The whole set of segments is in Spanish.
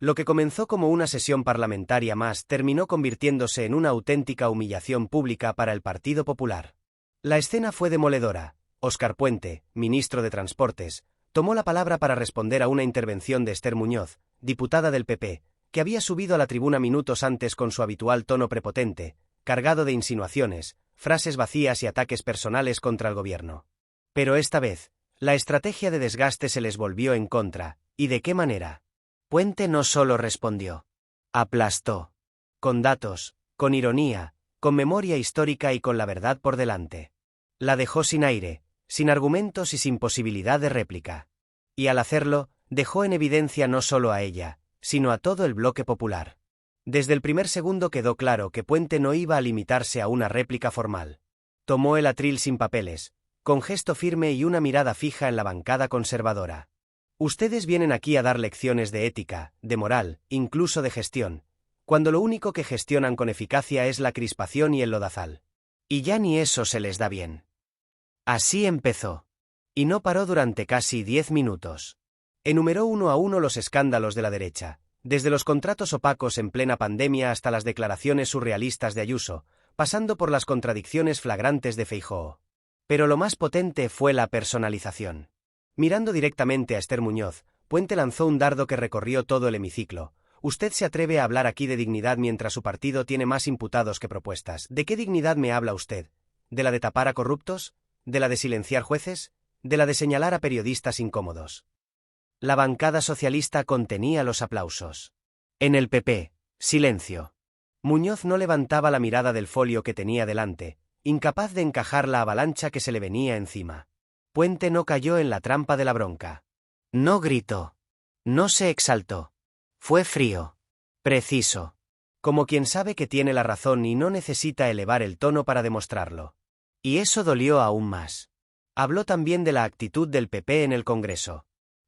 Lo que comenzó como una sesión parlamentaria más terminó convirtiéndose en una auténtica humillación pública para el Partido Popular. La escena fue demoledora. Óscar Puente, ministro de Transportes, tomó la palabra para responder a una intervención de Esther Muñoz, diputada del PP, que había subido a la tribuna minutos antes con su habitual tono prepotente, cargado de insinuaciones, frases vacías y ataques personales contra el gobierno. Pero esta vez, la estrategia de desgaste se les volvió en contra. ¿Y de qué manera? Puente no solo respondió. Aplastó. Con datos, con ironía, con memoria histórica y con la verdad por delante. La dejó sin aire, sin argumentos y sin posibilidad de réplica. Y al hacerlo, dejó en evidencia no solo a ella, sino a todo el bloque popular. Desde el primer segundo quedó claro que Puente no iba a limitarse a una réplica formal. Tomó el atril sin papeles, con gesto firme y una mirada fija en la bancada conservadora. Ustedes vienen aquí a dar lecciones de ética, de moral, incluso de gestión, cuando lo único que gestionan con eficacia es la crispación y el lodazal. Y ya ni eso se les da bien. Así empezó. Y no paró durante casi 10 minutos. Enumeró uno a uno los escándalos de la derecha, desde los contratos opacos en plena pandemia hasta las declaraciones surrealistas de Ayuso, pasando por las contradicciones flagrantes de Feijóo. Pero lo más potente fue la personalización. Mirando directamente a Esther Muñoz, Puente lanzó un dardo que recorrió todo el hemiciclo. ¿Usted se atreve a hablar aquí de dignidad mientras su partido tiene más imputados que propuestas? ¿De qué dignidad me habla usted? ¿De la de tapar a corruptos? ¿De la de silenciar jueces? ¿De la de señalar a periodistas incómodos? La bancada socialista contenía los aplausos. En el PP, silencio. Muñoz no levantaba la mirada del folio que tenía delante, incapaz de encajar la avalancha que se le venía encima. Puente no cayó en la trampa de la bronca. No gritó. No se exaltó. Fue frío. Preciso. Como quien sabe que tiene la razón y no necesita elevar el tono para demostrarlo. Y eso dolió aún más. Habló también de la actitud del PP en el Congreso.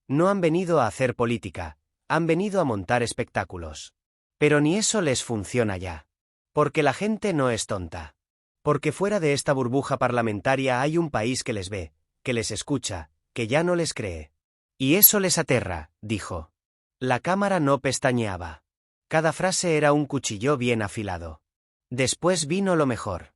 No han venido a hacer política, han venido a montar espectáculos. Pero ni eso les funciona ya. Porque la gente no es tonta. Porque fuera de esta burbuja parlamentaria hay un país que les ve, que les escucha, que ya no les cree. Y eso les aterra, dijo. La cámara no pestañeaba. Cada frase era un cuchillo bien afilado. Después vino lo mejor.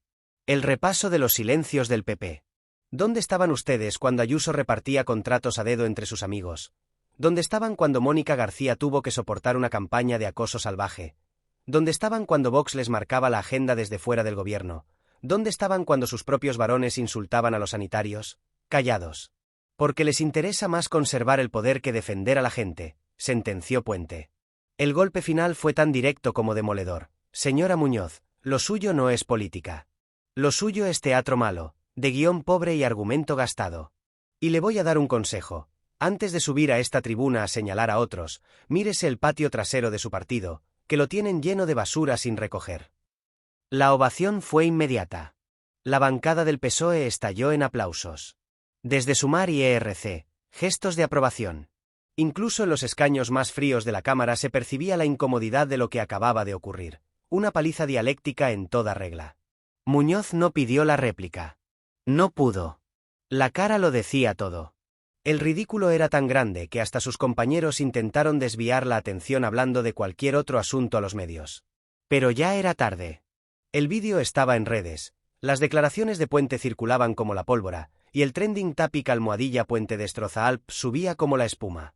El repaso de los silencios del PP. ¿Dónde estaban ustedes cuando Ayuso repartía contratos a dedo entre sus amigos? ¿Dónde estaban cuando Mónica García tuvo que soportar una campaña de acoso salvaje? ¿Dónde estaban cuando Vox les marcaba la agenda desde fuera del gobierno? ¿Dónde estaban cuando sus propios varones insultaban a los sanitarios? Callados. Porque les interesa más conservar el poder que defender a la gente, sentenció Puente. El golpe final fue tan directo como demoledor. Señora Muñoz, lo suyo no es política. Lo suyo es teatro malo, de guión pobre y argumento gastado. Y le voy a dar un consejo. Antes de subir a esta tribuna a señalar a otros, mírese el patio trasero de su partido, que lo tienen lleno de basura sin recoger. La ovación fue inmediata. La bancada del PSOE estalló en aplausos. Desde Sumar y ERC, gestos de aprobación. Incluso en los escaños más fríos de la Cámara se percibía la incomodidad de lo que acababa de ocurrir. Una paliza dialéctica en toda regla. Muñoz no pidió la réplica. No pudo. La cara lo decía todo. El ridículo era tan grande que hasta sus compañeros intentaron desviar la atención hablando de cualquier otro asunto a los medios. Pero ya era tarde. El vídeo estaba en redes, las declaraciones de Puente circulaban como la pólvora, y el trending topic almohadilla Puente destroza Alp subía como la espuma.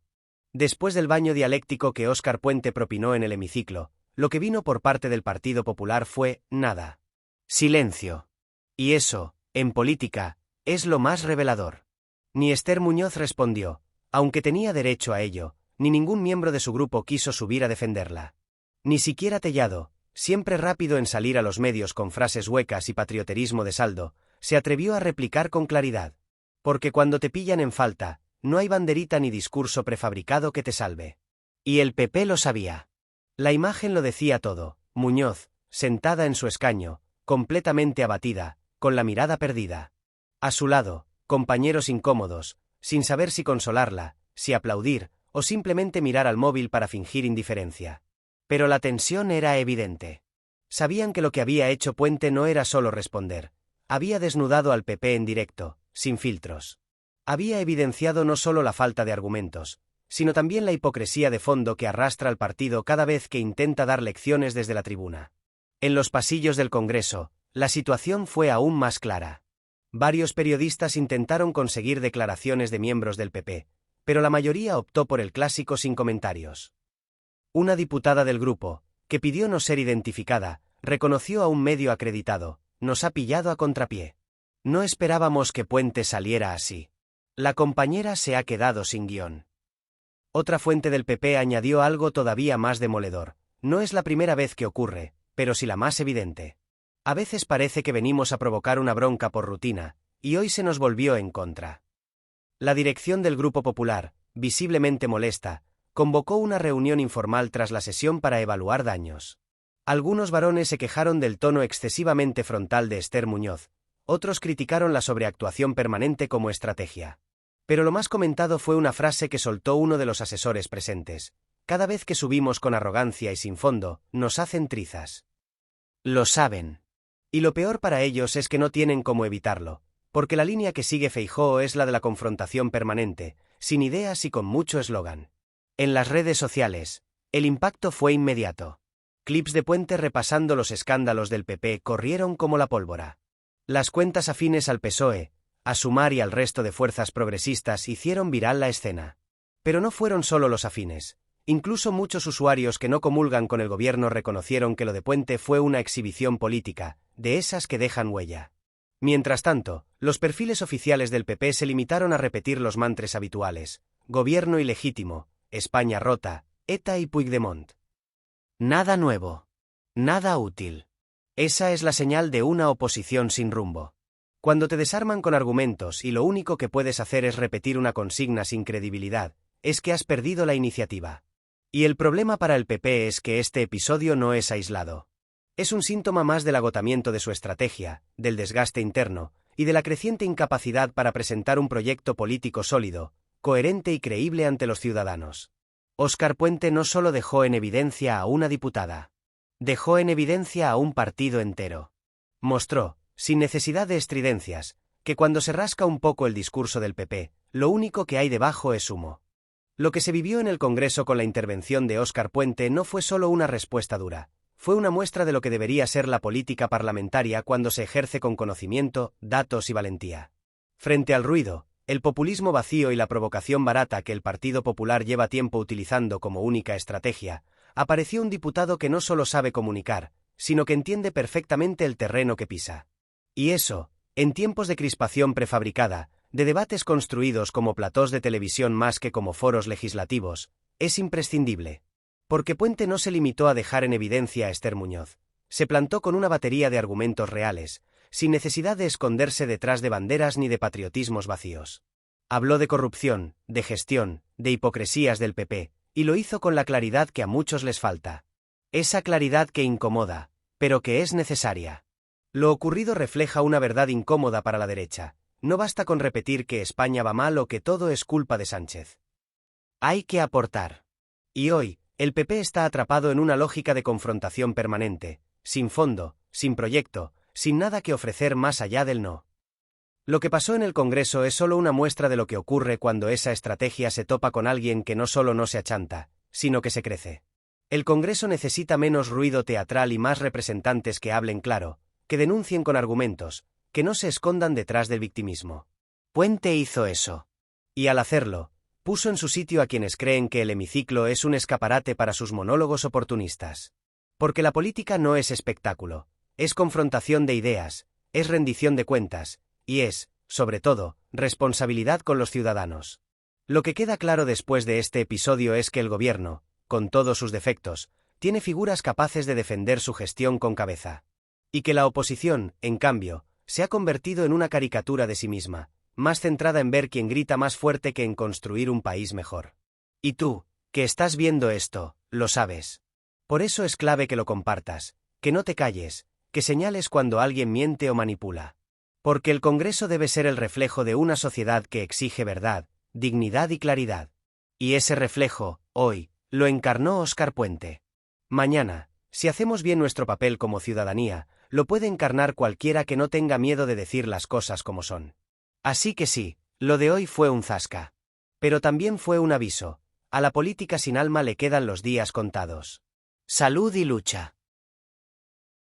Después del baño dialéctico que Óscar Puente propinó en el hemiciclo, lo que vino por parte del Partido Popular fue nada. Silencio. Y eso, en política, es lo más revelador. Ni Esther Muñoz respondió, aunque tenía derecho a ello, ni ningún miembro de su grupo quiso subir a defenderla. Ni siquiera Tellado, siempre rápido en salir a los medios con frases huecas y patrioterismo de saldo, se atrevió a replicar con claridad. Porque cuando te pillan en falta, no hay banderita ni discurso prefabricado que te salve. Y el PP lo sabía. La imagen lo decía todo. Muñoz, sentada en su escaño, completamente abatida, con la mirada perdida. A su lado, compañeros incómodos, sin saber si consolarla, si aplaudir, o simplemente mirar al móvil para fingir indiferencia. Pero la tensión era evidente. Sabían que lo que había hecho Puente no era solo responder. Había desnudado al PP en directo, sin filtros. Había evidenciado no solo la falta de argumentos, sino también la hipocresía de fondo que arrastra al partido cada vez que intenta dar lecciones desde la tribuna. En los pasillos del Congreso, la situación fue aún más clara. Varios periodistas intentaron conseguir declaraciones de miembros del PP, pero la mayoría optó por el clásico sin comentarios. Una diputada del grupo, que pidió no ser identificada, reconoció a un medio acreditado: nos ha pillado a contrapié. No esperábamos que Puente saliera así. La compañera se ha quedado sin guión. Otra fuente del PP añadió algo todavía más demoledor: no es la primera vez que ocurre, pero sí la más evidente. A veces parece que venimos a provocar una bronca por rutina, y hoy se nos volvió en contra. La dirección del Grupo Popular, visiblemente molesta, convocó una reunión informal tras la sesión para evaluar daños. Algunos varones se quejaron del tono excesivamente frontal de Esther Muñoz, otros criticaron la sobreactuación permanente como estrategia. Pero lo más comentado fue una frase que soltó uno de los asesores presentes: cada vez que subimos con arrogancia y sin fondo, nos hacen trizas. Lo saben. Y lo peor para ellos es que no tienen cómo evitarlo, porque la línea que sigue Feijóo es la de la confrontación permanente, sin ideas y con mucho eslogan. En las redes sociales, el impacto fue inmediato. Clips de Puente repasando los escándalos del PP corrieron como la pólvora. Las cuentas afines al PSOE, a Sumar y al resto de fuerzas progresistas hicieron viral la escena. Pero no fueron solo los afines. Incluso muchos usuarios que no comulgan con el gobierno reconocieron que lo de Puente fue una exhibición política, de esas que dejan huella. Mientras tanto, los perfiles oficiales del PP se limitaron a repetir los mantras habituales: gobierno ilegítimo, España rota, ETA y Puigdemont. Nada nuevo. Nada útil. Esa es la señal de una oposición sin rumbo. Cuando te desarman con argumentos y lo único que puedes hacer es repetir una consigna sin credibilidad, es que has perdido la iniciativa. Y el problema para el PP es que este episodio no es aislado. Es un síntoma más del agotamiento de su estrategia, del desgaste interno, y de la creciente incapacidad para presentar un proyecto político sólido, coherente y creíble ante los ciudadanos. Óscar Puente no solo dejó en evidencia a una diputada. Dejó en evidencia a un partido entero. Mostró, sin necesidad de estridencias, que cuando se rasca un poco el discurso del PP, lo único que hay debajo es humo. Lo que se vivió en el Congreso con la intervención de Óscar Puente no fue solo una respuesta dura, fue una muestra de lo que debería ser la política parlamentaria cuando se ejerce con conocimiento, datos y valentía. Frente al ruido, el populismo vacío y la provocación barata que el Partido Popular lleva tiempo utilizando como única estrategia, apareció un diputado que no solo sabe comunicar, sino que entiende perfectamente el terreno que pisa. Y eso, en tiempos de crispación prefabricada, de debates construidos como platós de televisión más que como foros legislativos, es imprescindible. Porque Puente no se limitó a dejar en evidencia a Esther Muñoz, se plantó con una batería de argumentos reales, sin necesidad de esconderse detrás de banderas ni de patriotismos vacíos. Habló de corrupción, de gestión, de hipocresías del PP, y lo hizo con la claridad que a muchos les falta. Esa claridad que incomoda, pero que es necesaria. Lo ocurrido refleja una verdad incómoda para la derecha. No basta con repetir que España va mal o que todo es culpa de Sánchez. Hay que aportar. Y hoy, el PP está atrapado en una lógica de confrontación permanente, sin fondo, sin proyecto, sin nada que ofrecer más allá del no. Lo que pasó en el Congreso es solo una muestra de lo que ocurre cuando esa estrategia se topa con alguien que no solo no se achanta, sino que se crece. El Congreso necesita menos ruido teatral y más representantes que hablen claro, que denuncien con argumentos, que no se escondan detrás del victimismo. Puente hizo eso. Y al hacerlo, puso en su sitio a quienes creen que el hemiciclo es un escaparate para sus monólogos oportunistas. Porque la política no es espectáculo, es confrontación de ideas, es rendición de cuentas, y es, sobre todo, responsabilidad con los ciudadanos. Lo que queda claro después de este episodio es que el gobierno, con todos sus defectos, tiene figuras capaces de defender su gestión con cabeza. Y que la oposición, en cambio, se ha convertido en una caricatura de sí misma, más centrada en ver quién grita más fuerte que en construir un país mejor. Y tú, que estás viendo esto, lo sabes. Por eso es clave que lo compartas, que no te calles, que señales cuando alguien miente o manipula. Porque el Congreso debe ser el reflejo de una sociedad que exige verdad, dignidad y claridad. Y ese reflejo, hoy, lo encarnó Óscar Puente. Mañana, si hacemos bien nuestro papel como ciudadanía, lo puede encarnar cualquiera que no tenga miedo de decir las cosas como son. Así que sí, lo de hoy fue un zasca. Pero también fue un aviso. A la política sin alma le quedan los días contados. Salud y lucha.